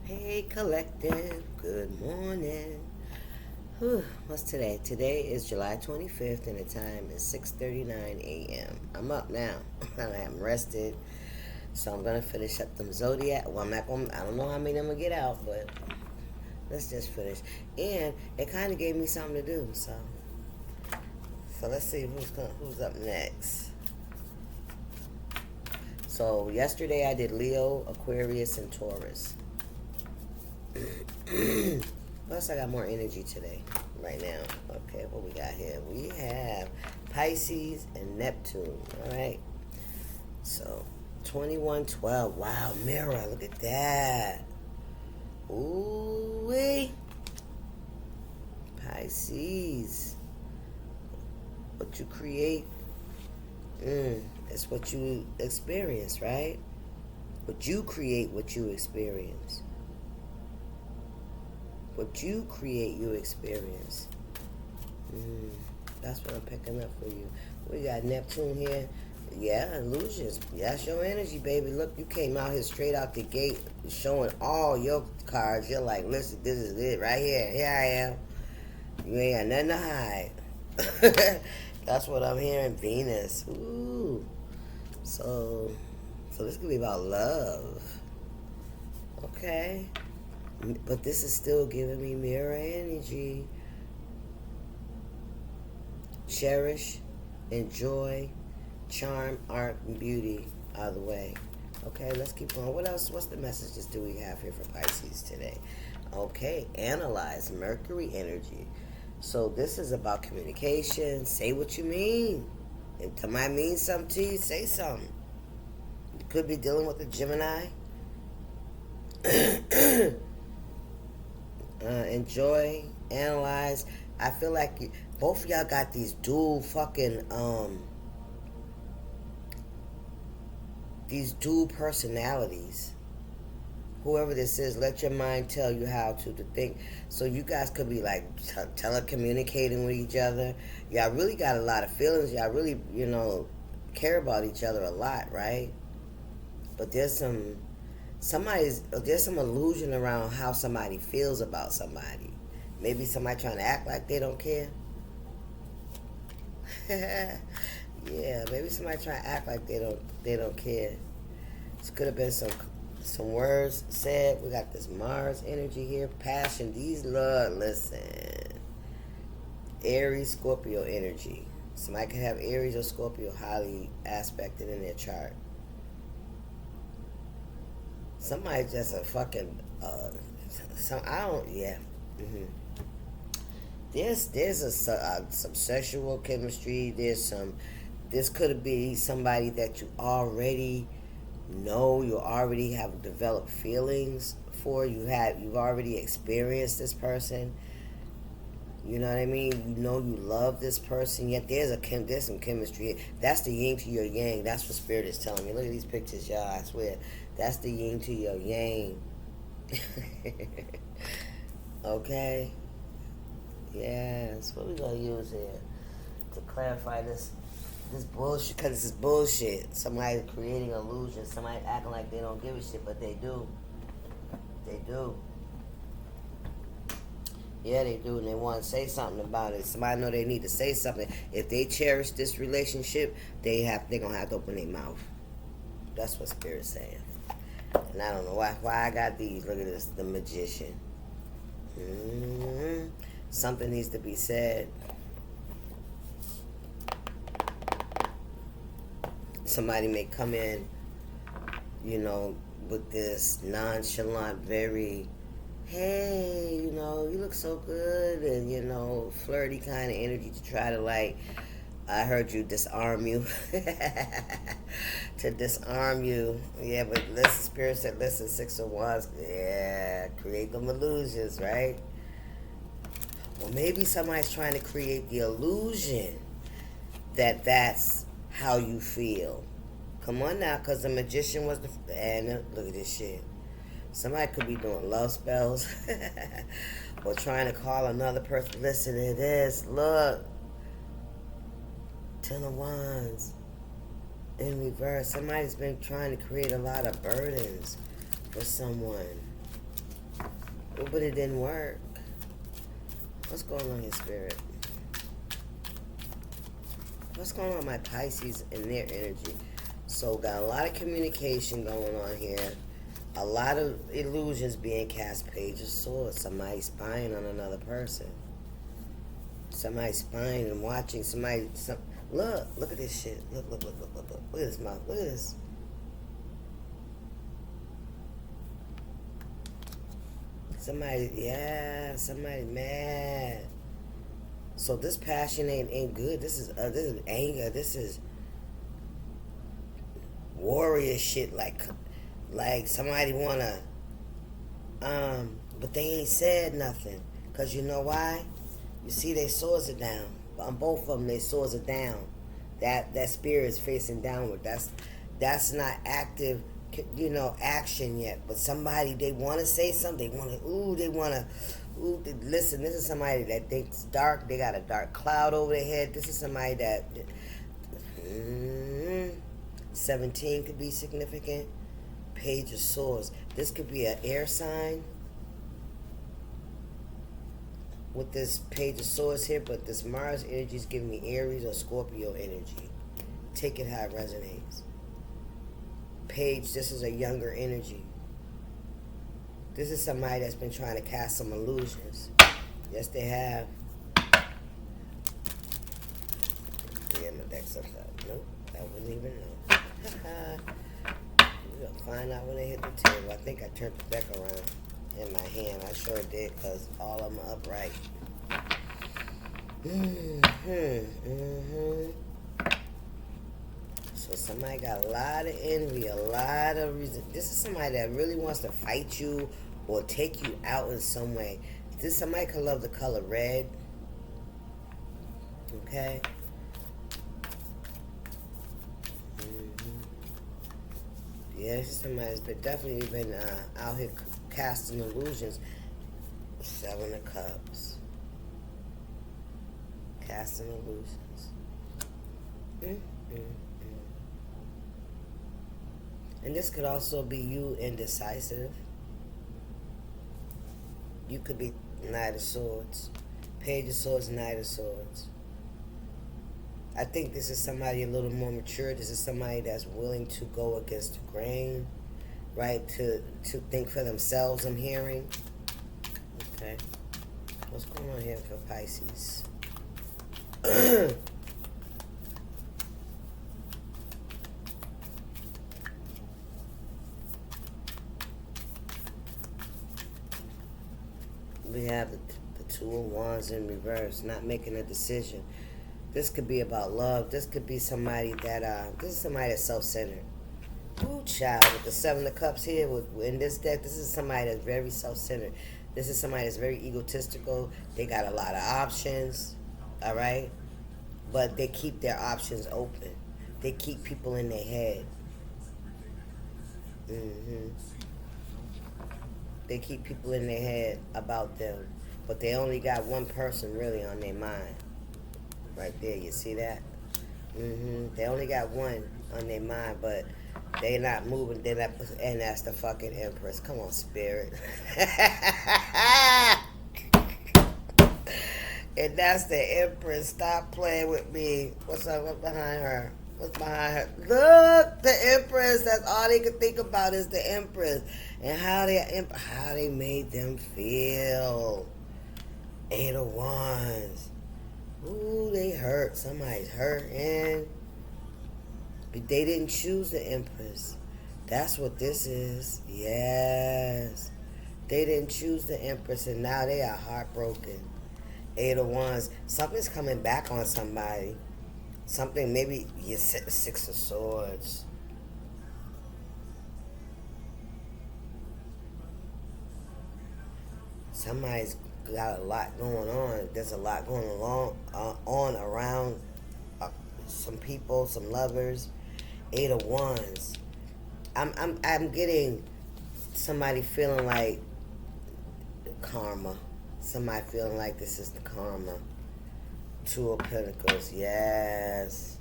Hey collective, good morning. What's today? Today is July 25th and the time is 6:39 a.m. I'm up now. I'm rested. So I'm gonna finish up them Zodiac. Well, I don't know how many I'm gonna get out, but let's just finish. And it kinda gave me something to do, so let's see who's up next. So yesterday I did Leo, Aquarius, and Taurus. Plus, I got more energy today, right now. Okay, what we got here? We have Pisces and Neptune. All right. So, 2112. Wow, mirror. Look at that. Ooh, wee. Pisces. What you create, that's what you experience, right? What you create, what you experience. What you create, you experience. That's what I'm picking up for you. We got Neptune here. Yeah, illusions. That's your energy, baby. Look, you came out here straight out the gate showing all your cards. You're like, listen, this is it right here. Here I am. You ain't got nothing to hide. That's what I'm hearing. Venus. Ooh. So this could be about love. Okay. But this is still giving me mirror energy. Cherish, enjoy, charm, art, and beauty are the way. Okay, let's keep going. What else? What's the messages do we have here for Pisces today? Okay, analyze Mercury energy. So this is about communication. Say what you mean. If somebody means something to you, say something. You could be dealing with a Gemini. Enjoy, analyze. I feel like both of y'all got these dual these dual personalities. Whoever this is, let your mind tell you how to think. So you guys could be like telecommunicating with each other. Y'all really got a lot of feelings. Y'all really, care about each other a lot, right? But there's some illusion around how somebody feels about somebody. Maybe somebody trying to act like they don't care. Yeah, maybe somebody trying to act like they don't care. This could have been some words said. We got this Mars energy here, passion. Listen, Aries, Scorpio energy. Somebody could have Aries or Scorpio highly aspected in their chart. Somebody just a fucking yeah. Mm-hmm. There's some sexual chemistry. This could be somebody that you already know. You already have developed feelings for. You've already experienced this person. You know what I mean? You know you love this person. Yet there's some chemistry. That's the yin to your yang. That's what spirit is telling me. Look at these pictures, y'all. I swear, that's the yin to your yang. Okay. Yes. What we gonna use here to clarify this bullshit? Because this is bullshit. Somebody creating illusions. Somebody acting like they don't give a shit, but they do. They do. Yeah, they do, and they want to say something about it. Somebody know they need to say something. If they cherish this relationship, they're gonna have to open their mouth. That's what Spirit's saying. And I don't know why I got these. Look at this, the Magician. Something needs to be said. Somebody may come in, with this nonchalant, very, hey, you look so good, and, flirty kind of energy to try to, like, I heard you disarm you. To disarm you. Yeah, but listen, Spirit said, listen, 6 of Wands, yeah, create them illusions, right? Well, maybe somebody's trying to create the illusion that that's how you feel. Come on now, because the Magician was and look at this shit. Somebody could be doing love spells or trying to call another person. Listen to this. Look. 10 of Wands in reverse. Somebody's been trying to create a lot of burdens for someone. Oh, but it didn't work. What's going on here, Spirit? What's going on with my Pisces and their energy? So got a lot of communication going on here. A lot of illusions being cast. Page of Swords. Somebody spying on another person. Somebody spying and watching. Look at this shit. Look at this mouth. Look at this. Somebody mad. So this passion ain't good. This is anger. This is warrior shit. Like somebody wanna, but they ain't said nothing. Cause you know why? You see, they swords are down. On both of them, they swords are down. That spirit is facing downward. That's not active, action yet. But somebody, they want to say something. Listen, this is somebody that thinks dark. They got a dark cloud over their head. This is somebody that 17 could be significant. Page of Swords. This could be an air sign with this Page of Swords here, but this Mars energy is giving me Aries or Scorpio energy. Take it how it resonates. Page, this is a younger energy. This is somebody that's been trying to cast some illusions. Yes, they have. Yeah, my deck's upside. Nope, I wouldn't even know. We're going to find out when they hit the table. I think I turned the deck around in my hand. I sure did, because all of them are upright. So somebody got a lot of envy, a lot of reason. This is somebody that really wants to fight you or take you out in some way. This somebody could love the color red. Okay. Yeah, this is somebody that's definitely been out here casting illusions. 7 of Cups. Casting illusions. And this could also be you indecisive. You could be Knight of Swords. Page of Swords, Knight of Swords. I think this is somebody a little more mature. This is somebody that's willing to go against the grain, right? To think for themselves, I'm hearing. Okay. What's going on here for Pisces? We have the Two of Wands in reverse, not making a decision. This could be about love. This could be somebody that, this is somebody that's self-centered. Ooh, child, with the 7 of Cups here, in this deck, this is somebody that's very self-centered. This is somebody that's very egotistical. They got a lot of options, all right? But they keep their options open. They keep people in their head. They keep people in their head about them. But they only got one person really on their mind. Right there, you see that? They only got one on their mind, but they not moving. They're not, and that's the fucking Empress. Come on, Spirit. And that's the Empress. Stop playing with me. What's up? What's behind her? What's behind her? Look, the Empress. That's all they could think about is the Empress and how they made them feel. 8 of Wands. Ooh, they hurt. Somebody's hurting. But they didn't choose the Empress. That's what this is. Yes. They didn't choose the Empress, and now they are heartbroken. 8 of Wands. Something's coming back on somebody. Something, maybe you 6 of Swords. Somebody's got a lot going on. There's a lot going on around some people, some lovers. 8 of Wands. I'm getting somebody feeling like karma. Somebody feeling like this is the karma. 2 of Pentacles. Yes.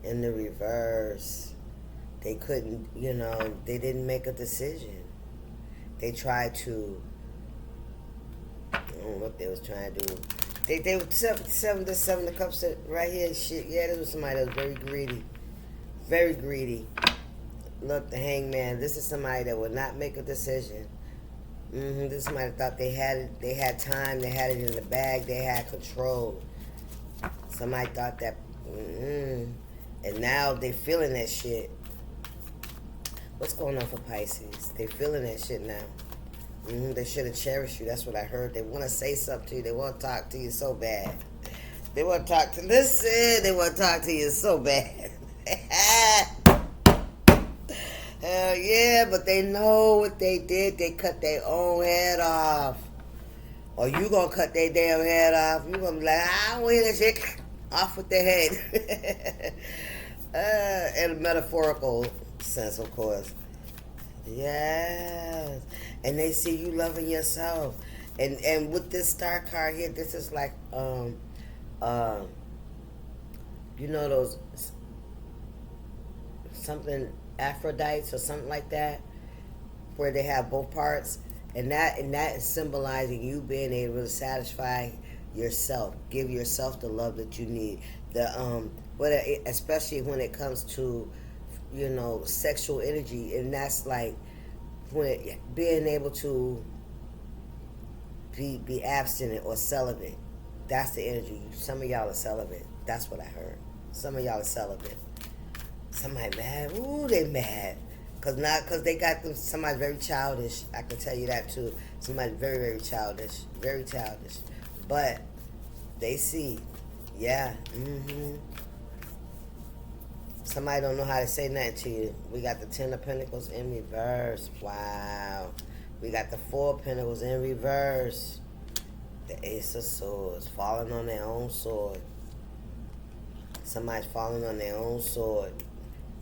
In the reverse. They couldn't, they didn't make a decision. They tried to don't know what they was trying to do. They were seven of cups right here. Shit, yeah, this was somebody that was very greedy, very greedy. Look, the Hangman. This is somebody that would not make a decision. This is somebody that thought they had it. They had time. They had it in the bag. They had control. Somebody thought that, and now they feeling that shit. What's going on for Pisces? They feeling that shit now. They should have cherished you. That's what I heard. They want to say something to you. They want to talk to you so bad. They want to talk to, listen, they want to talk to you so bad. Hell yeah, but they know what they did. They cut their own head off. Or you gonna cut their damn head off. You gonna be like, I don't hear that shit. Off with their head. In a metaphorical sense, of course. Yes. And they see you loving yourself. And with this star card here, this is like you know those something Aphrodites or something like that, where they have both parts, and that is symbolizing you being able to satisfy yourself, give yourself the love that you need. Especially when it comes to, sexual energy, and that's like when being able to be abstinent or celibate. That's the energy. Some of y'all are celibate. That's what I heard. Some of y'all are celibate. Somebody mad. Ooh, they mad. Cause they got them. Somebody very childish. I can tell you that too. Somebody very, very childish. Very childish. But they see. Yeah. Somebody don't know how to say nothing to you. We got the 10 of Pentacles in reverse. Wow. We got the 4 of Pentacles in reverse. The Ace of Swords. Falling on their own sword. Somebody's falling on their own sword.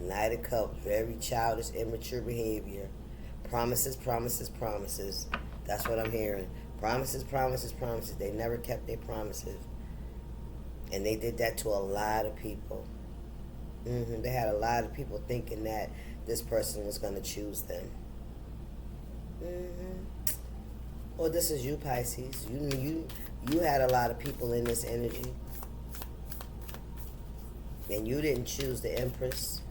Knight of Cups. Very childish, immature behavior. Promises, promises, promises. That's what I'm hearing. Promises, promises, promises. They never kept their promises. And they did that to a lot of people. They had a lot of people thinking that this person was going to choose them. Well, this is you, Pisces. You had a lot of people in this energy. And you didn't choose the Empress.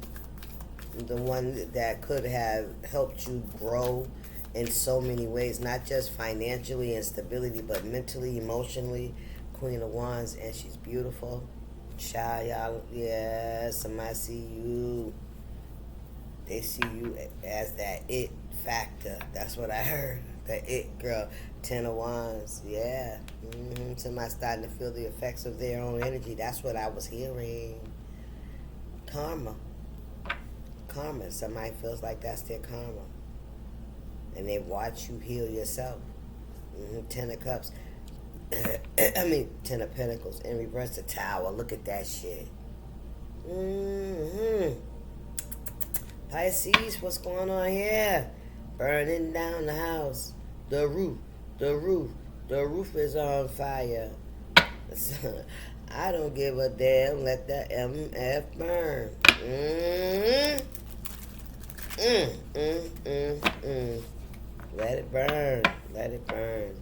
The one that could have helped you grow in so many ways. Not just financially and stability, but mentally, emotionally. Queen of Wands, and she's beautiful. Child, y'all, yeah, somebody see you. They see you as that it factor. That's what I heard. The it girl. 10 of Wands, yeah. Somebody starting to feel the effects of their own energy. That's what I was hearing. Karma. Somebody feels like that's their karma. And they watch you heal yourself. 10 of Cups. 10 of Pentacles. In reverse, the Tower. Look at that shit. Pisces, what's going on here? Burning down the house. The roof is on fire. I don't give a damn. Let the MF burn. Let it burn. Let it burn.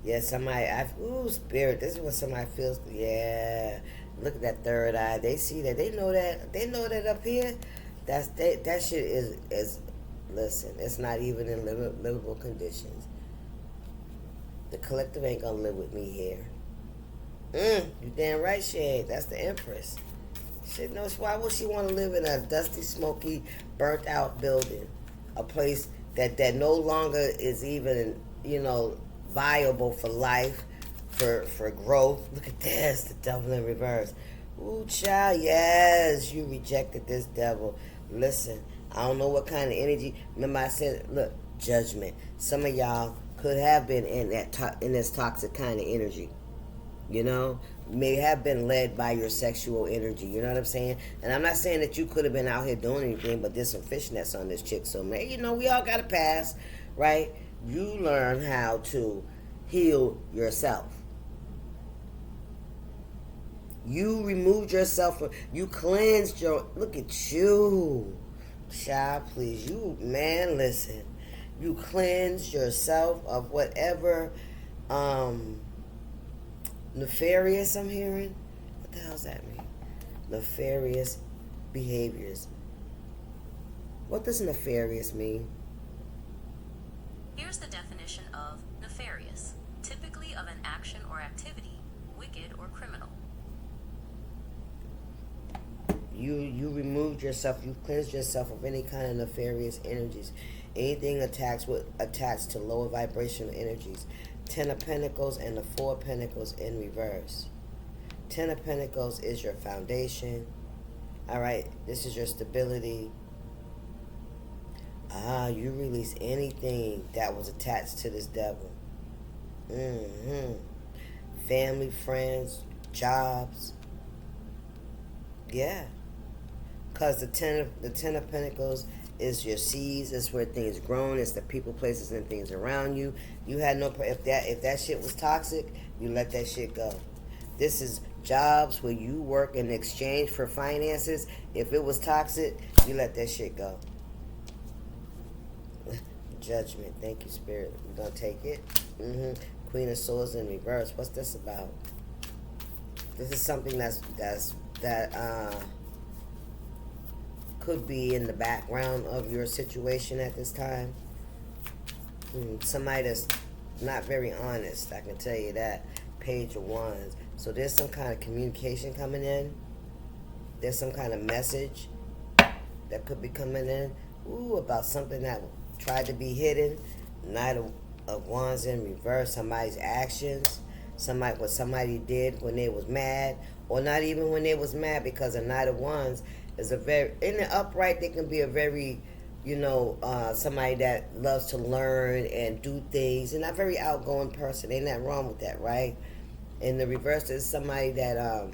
Yeah, spirit. This is what somebody feels. Yeah. Look at that third eye. They see that. They know that. They know that up here. That shit is. Listen, it's not even in livable conditions. The collective ain't gonna live with me here. You damn right she ain't. That's the Empress. Shit knows why would she want to live in a dusty, smoky, burnt out building? A place that no longer is even, viable for life, for growth. Look at this, the devil in reverse. Ooh, child, yes, you rejected this devil. Listen, I don't know what kind of energy. Remember I said, look, judgment. Some of y'all could have been in this toxic kind of energy. May have been led by your sexual energy. You know what I'm saying? And I'm not saying that you could have been out here doing anything, but there's some fishnets on this chick. So, man, we all got a pass, right? You learn how to heal yourself. You removed yourself. You cleansed your... Look at you. Child, please. Listen. You cleansed yourself of whatever... Nefarious, I'm hearing. What the hell does that mean? Nefarious behaviors. What does nefarious mean? Here's the definition of nefarious. Typically of an action or activity, wicked or criminal. You removed yourself, you cleansed yourself of any kind of nefarious energies. Anything attached to lower vibrational energies. Ten of Pentacles and the Four of Pentacles in reverse. Ten of Pentacles is your foundation. Alright, this is your stability. You release anything that was attached to this devil. Family, friends, jobs. Yeah. Because the ten of Pentacles is your seeds. It's where things grown. It's the people, places, and things around you. You had no... If that shit was toxic, you let that shit go. This is jobs where you work in exchange for finances. If it was toxic, you let that shit go. Judgment. Thank you, Spirit. We're going to take it. Queen of Swords in reverse. What's this about? This is something that could be in the background of your situation at this time. Somebody that's not very honest, I can tell you that. Page of Wands. So there's some kind of communication coming in. There's some kind of message that could be coming in. About something that tried to be hidden. Knight of Wands in reverse. Somebody's actions. What somebody did when they was mad. Or not even when they was mad, because a Knight of Wands is in the upright, they can be a very, somebody that loves to learn and do things. They're not a very outgoing person. Ain't nothing wrong with that, right? In the reverse is somebody that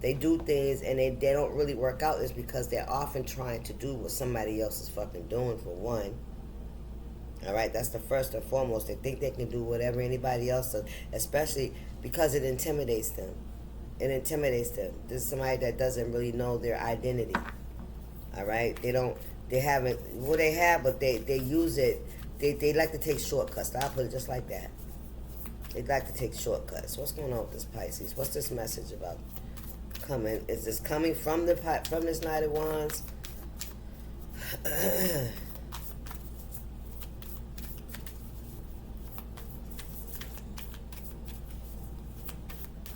they do things and they don't really work out. Is because they're often trying to do what somebody else is fucking doing, for one. All right, that's the first and foremost. They think they can do whatever anybody else does, especially because it intimidates them. It intimidates them. This is somebody that doesn't really know their identity. All right, they haven't. Well, they have, but they use it. They like to take shortcuts. I'll put it just like that. They like to take shortcuts. What's going on with this Pisces? What's this message about? Coming? Is this coming from this Knight of Wands?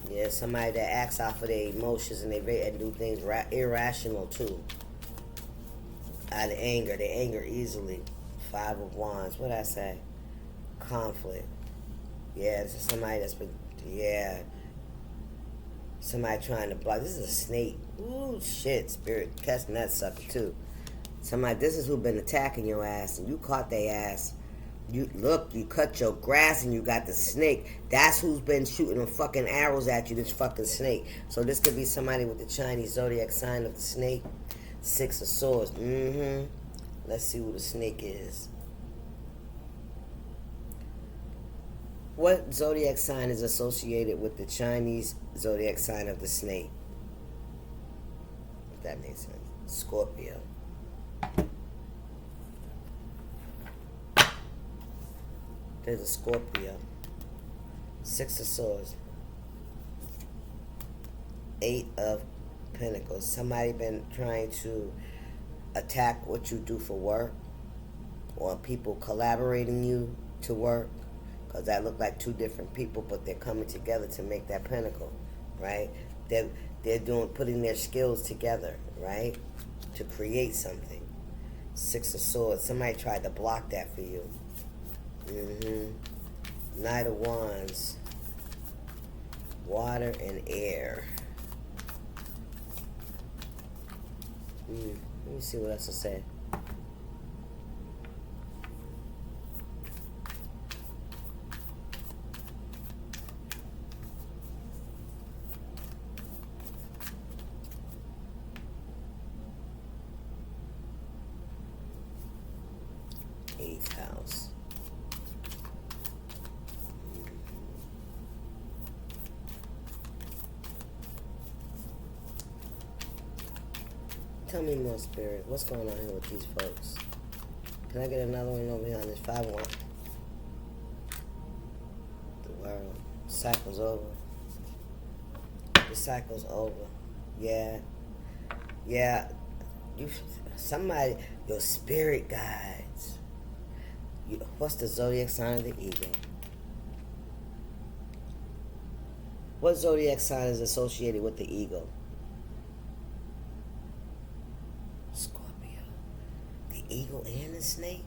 Yeah, somebody that acts off of their emotions and they do things irrational too. Out of anger, they anger easily. Five of Wands. What did I say? Conflict. Yeah, this is somebody that's been. Yeah. Somebody trying to block. This is a snake. Ooh, shit, Spirit. Catching that sucker, too. This is who been attacking your ass, and you caught their ass. You cut your grass, and you got the snake. That's who's been shooting them fucking arrows at you, this fucking snake. So this could be somebody with the Chinese zodiac sign of the snake. Six of Swords. Let's see who the snake is. What zodiac sign is associated with the Chinese zodiac sign of the snake? If that makes sense. Scorpio. There's a Scorpio. Six of Swords. Eight of Pentacles. Somebody been trying to attack what you do for work, or people collaborating you to work. Because that look like two different people, but they're coming together to make that pentacle, right? They're putting their skills together, right? To create something. Six of Swords. Somebody tried to block that for you. Knight of Wands. Water and air. Let me see what else to say. Eighth house. Tell me more, Spirit. What's going on here with these folks? Can I get another one over here on this 5-1? The world. Cycle's over. The cycle's over. Yeah. Yeah. You, somebody, your spirit guides. What's the zodiac sign of the eagle? What zodiac sign is associated with the eagle? Scorpio. The eagle and the snake?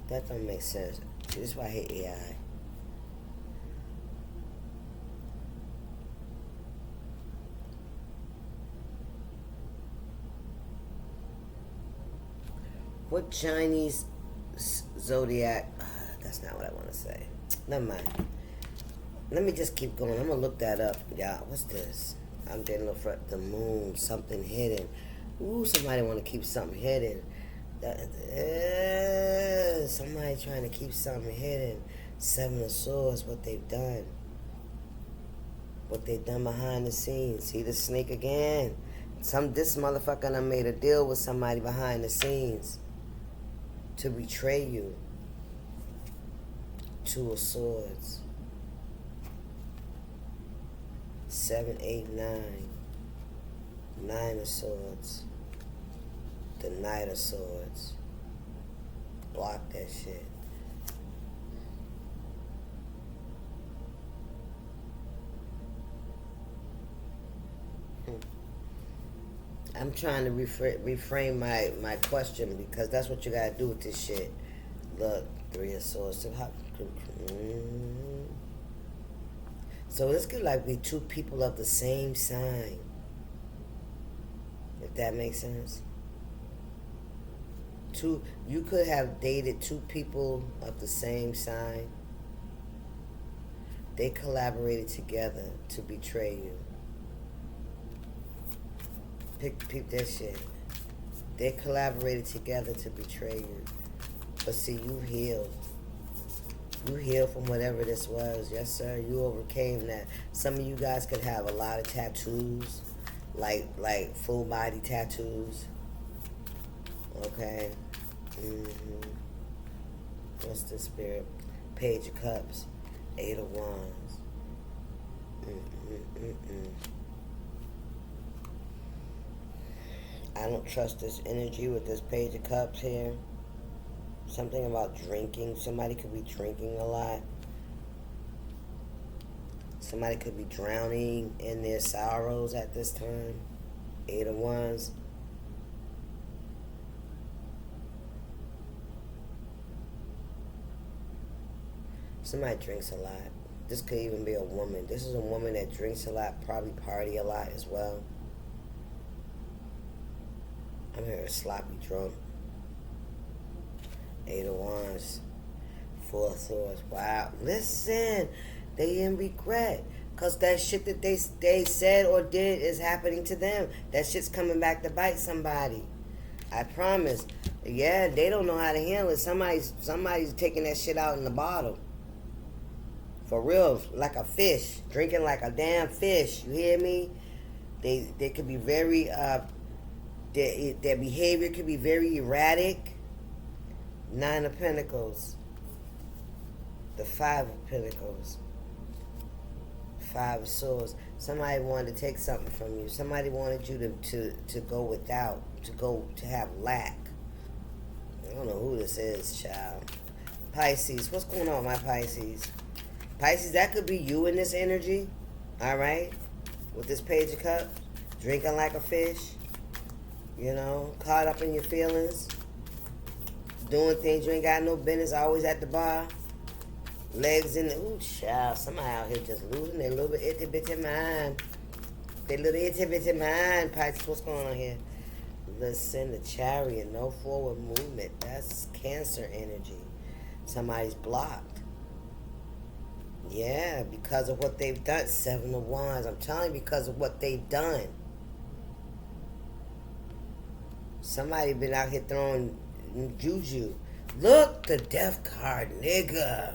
That don't make sense. See, this is why I hate AI. What Chinese zodiac? That's not what I want to say. Never mind. Let me just keep going. I'm going to look that up. Y'all, what's this? I'm getting a look for the moon. Something hidden. Ooh, somebody want to keep something hidden. Somebody trying to keep something hidden. Seven of Swords, what they've done. What they've done behind the scenes. See the snake again. This motherfucker done made a deal with somebody behind the scenes to betray you. Two of Swords. 7, 8, 9. 9 of Swords. The Knight of Swords. Block that shit. I'm trying to reframe my question because that's what you gotta do with this shit. Look, 3 of Swords. So this could like be two people of the same sign. If that makes sense. You could have dated two people of the same sign. They collaborated together to betray you. Peep that shit. They collaborated together to betray you. But see, you healed. You healed from whatever this was. Yes, sir. You overcame that. Some of you guys could have a lot of tattoos. Like full body tattoos. Okay. What's the spirit? Page of Cups. 8 of Wands. I don't trust this energy with this Page of Cups here. Something about drinking. Somebody could be drinking a lot. Somebody could be drowning in their sorrows at this time. 8 of Wands. Somebody drinks a lot. This could even be a woman. This is a woman that drinks a lot, probably party a lot as well. I'm hearing sloppy drunk. 8 of Wands. 4 of Swords. Wow. Listen, they in regret. Because that shit that they said or did is happening to them. That shit's coming back to bite somebody. I promise. Yeah, they don't know how to handle it. Somebody's taking that shit out in the bottle. For real, like a fish. Drinking like a damn fish. You hear me? They could be very, their behavior could be very erratic. 9 of Pentacles. The 5 of Pentacles. 5 of Swords. Somebody wanted to take something from you. Somebody wanted you to go without. To have lack. I don't know who this is, child. Pisces. What's going on, my Pisces? Pisces, that could be you in this energy. Alright? With this Page of Cups. Drinking like a fish. You know? Caught up in your feelings. Doing things you ain't got no business. Always at the bar. Legs in the... Ooh, child. Somebody out here just losing their little bit itty bitty mind. Their little itty bitty mind. Pisces, what's going on here? Listen, the Chariot. No forward movement. That's Cancer energy. Somebody's blocked. Yeah, because of what they've done. 7 of Wands. I'm telling you, because of what they've done. Somebody been out here throwing juju. Look, the Death card, nigga.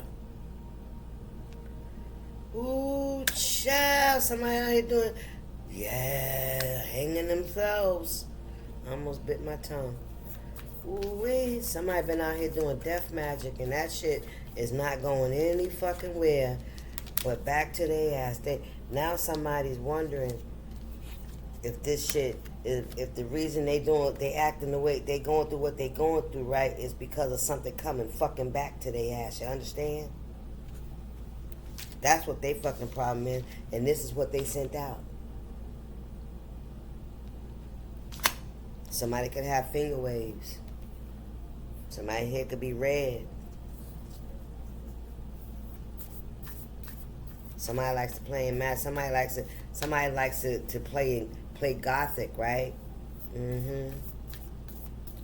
Ooh, child. Somebody out here doing... Yeah, hanging themselves. I almost bit my tongue. Ooh-wee. Somebody been out here doing death magic, and that shit is not going any fucking where. But back to their ass. Now somebody's wondering if this shit, if the reason they acting the way they going through what they going through, right, is because of something coming fucking back to their ass. You understand? That's what they fucking problem is, and this is what they sent out. Somebody could have finger waves. Somebody here could be red. Somebody likes to play in math. Somebody likes to play gothic, right?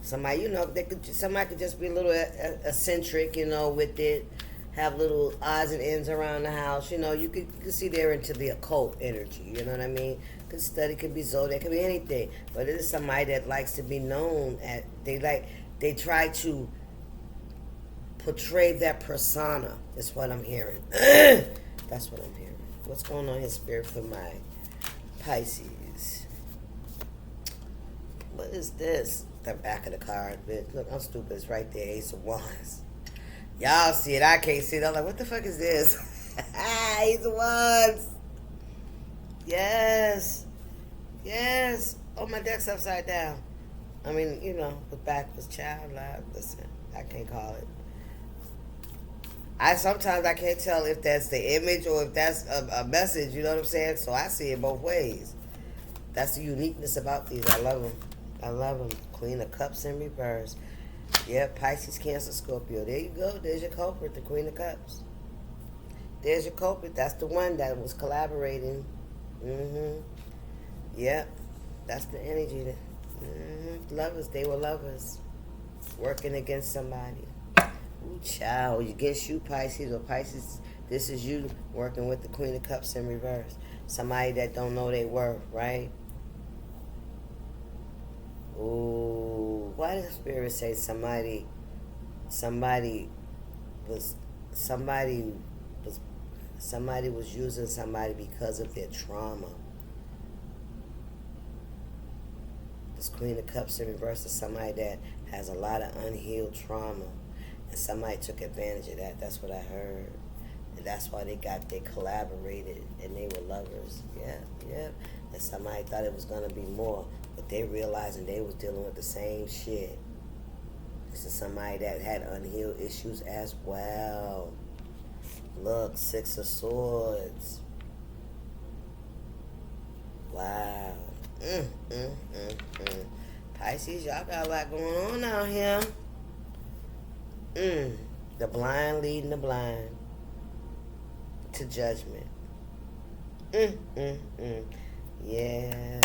Somebody, somebody could just be a little eccentric, with it. Have little odds and ends around the house. You could see they're into the occult energy. You know what I mean? Could study, could be zodiac, could be anything. But it is somebody that likes to be known at. They try to portray that persona. Is what I'm hearing. That's what I'm hearing. What's going on in spirit for my Pisces? What is this? The back of the card, bitch. Look, I'm stupid. It's right there. Ace of Wands. Y'all see it. I can't see it. I'm like, what the fuck is this? Ace of Wands. Yes. Yes. Oh, my deck's upside down. I mean, the back was child live. Listen, I can't call it. Sometimes I can't tell if that's the image or if that's a message, you know what I'm saying? So I see it both ways. That's the uniqueness about these. I love them. I love them. Queen of Cups in reverse. Yep, Pisces, Cancer, Scorpio. There you go. There's your culprit, the Queen of Cups. There's your culprit. That's the one that was collaborating. Yep, that's the energy. Lovers, they were lovers. Working against somebody. Ooh, child, against you, Pisces, or Pisces, this is you working with the Queen of Cups in reverse. Somebody that don't know their worth, right? Ooh, why does Spirit say somebody was using somebody because of their trauma? This Queen of Cups in reverse is somebody that has a lot of unhealed trauma. And somebody took advantage of that. That's what I heard. And that's why they collaborated and they were lovers. Yeah. And somebody thought it was going to be more. But they realizing they was dealing with the same shit. This is somebody that had unhealed issues as well. Look, Six of Swords. Wow. Pisces, y'all got a lot going on out here. The blind leading the blind to judgment. Yeah.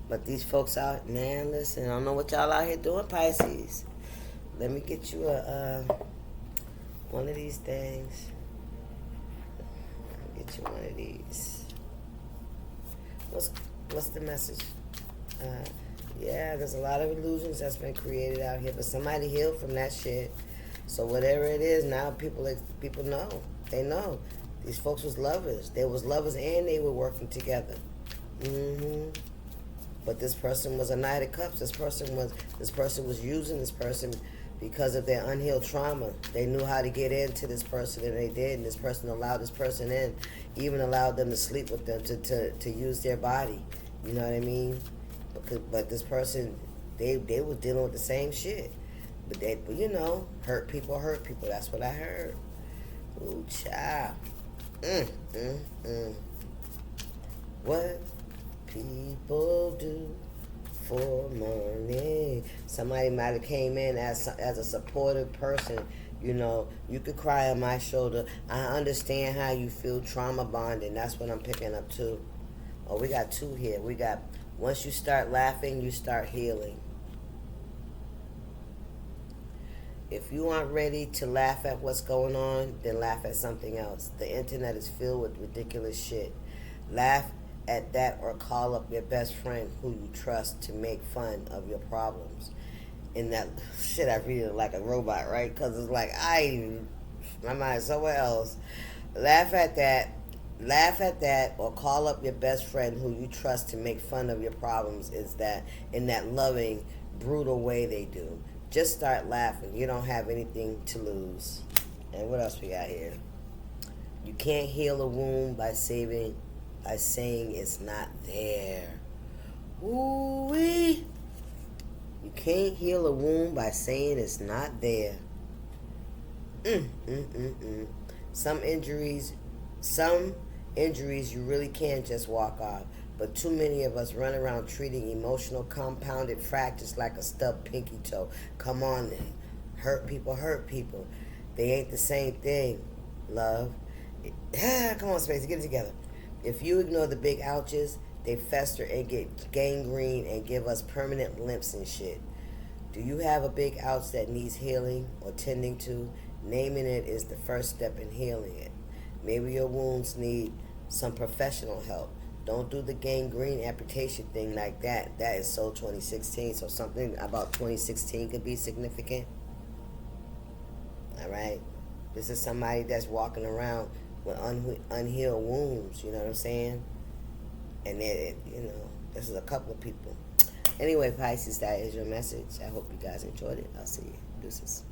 But these folks out, man, listen, I don't know what y'all out here doing, Pisces. Let me get you one of these things. Get you one of these. What's the message? Yeah, there's a lot of illusions that's been created out here, but somebody healed from that shit. So whatever it is, now people know. They know. These folks was lovers. They was lovers and they were working together. But this person was a Knight of Cups. This person was using this person because of their unhealed trauma. They knew how to get into this person, and they did. And this person allowed this person in, even allowed them to sleep with them to use their body. You know what I mean? But this person, they were dealing with the same shit. But hurt people. That's what I heard. Ooh, child. What people do for money. Somebody might have came in as a supportive person. You could cry on my shoulder. I understand how you feel, trauma bonding. That's what I'm picking up too. Oh, we got two here. We got, once you start laughing, you start healing. If you aren't ready to laugh at what's going on, then laugh at something else. The internet is filled with ridiculous shit. Laugh at that or call up your best friend who you trust to make fun of your problems. In that shit, I read it like a robot, right? Because it's like, my mind's somewhere else. Laugh at that or call up your best friend who you trust to make fun of your problems. Is that in that loving, brutal way they do. Just start laughing. You don't have anything to lose. And what else we got here? You can't heal a wound by saying it's not there. Ooh-wee. You can't heal a wound by saying it's not there. Some injuries you really can just walk off. But too many of us run around treating emotional compounded fractures like a stubbed pinky toe. Come on, hurt people. They ain't the same thing, love. Come on, Space, get it together. If you ignore the big ouches, they fester and get gangrene and give us permanent limps and shit. Do you have a big ouch that needs healing or tending to? Naming it is the first step in healing it. Maybe your wounds need some professional help. Don't do the gangrene amputation thing like that. That is so 2016. So something about 2016 could be significant. All right? This is somebody that's walking around with unhealed wounds. You know what I'm saying? And then, this is a couple of people. Anyway, Pisces, that is your message. I hope you guys enjoyed it. I'll see you. Deuces.